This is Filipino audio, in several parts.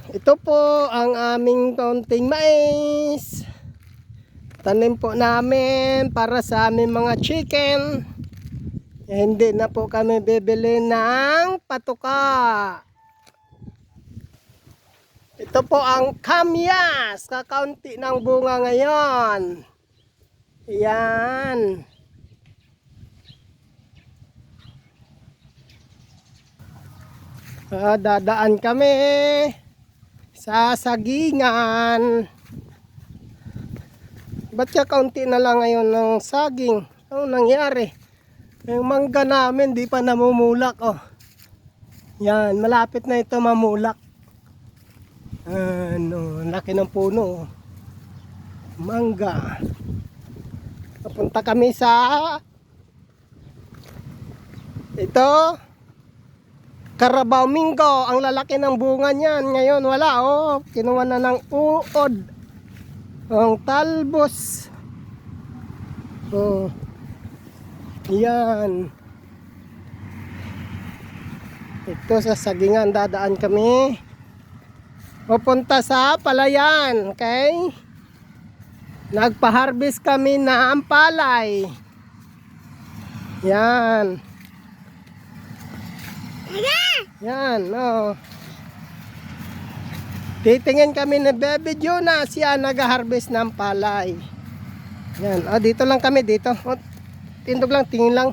Ito po ang aming kaunting mais. Tanim po namin para sa aming mga chicken. Hindi na po kami bibili ng patuka. Ito po ang kamyas. Kakaunti ng bunga ngayon. Yan. Dadaan kami sa sagingan. Ba't siya kaunti na lang ngayon ng saging? Ano nangyari? Yung mangga namin di pa namumulak. Oh. Yan, malapit na ito mamulak. Ano, laki ng puno. Mangga. Papunta kami sa ito Carabao Mingo. Ang lalaki ng bunga niyan. Ngayon wala, oh. Kinuha na ng uod. Ang talbos. Oh. Yan. Ito sa sagingan dadaan kami. Pupunta sa palayan. Okay? Nagpa-harvest kami na ampalay. Yan. Yan, oh. Titingin kami na Baby Juna, siya nag-harvest ng palay. Yan, oh, dito lang kami dito. Oh, tindog lang, tingin lang.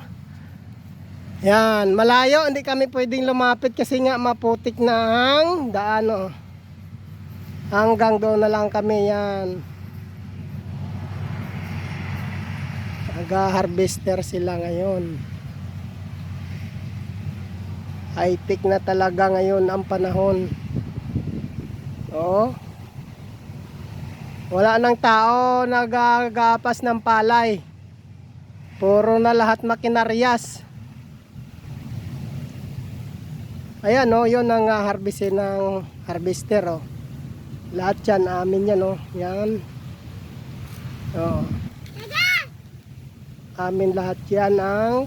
Yan, malayo, hindi kami pwedeng lumapit kasi nga maputik na ang daan, oh. Hanggang doon na lang kami, yan. Nag-harvester sila ngayon. High-tech na talaga ngayon ang panahon. Oh. Wala nang tao nagagapas ng palay. Puro na lahat makinaryas. Ayan, oh, yun ang harvestin ng harvester, oh. Lahat yan amin yan, oh. Yan. Oh. Amin lahat yan ang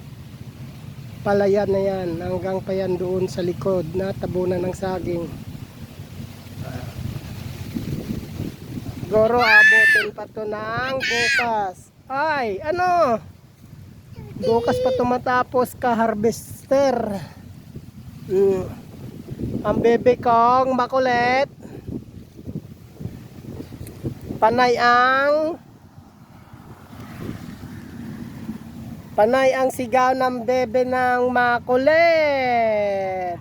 palayan na yan, hanggang pa yan doon sa likod na tabunan ng saging. Siguro abutin pa to ng bukas. Ay, ano? Bukas pa to matapos ka harvester. Ang bebe kong makulit. Panay ang sigaw ng bebe ng makulit.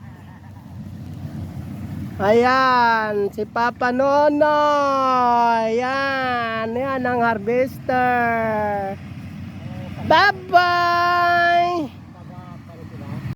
Ayan, si Papa Nonoy. Ayan, yan ang harvester. Bye-bye!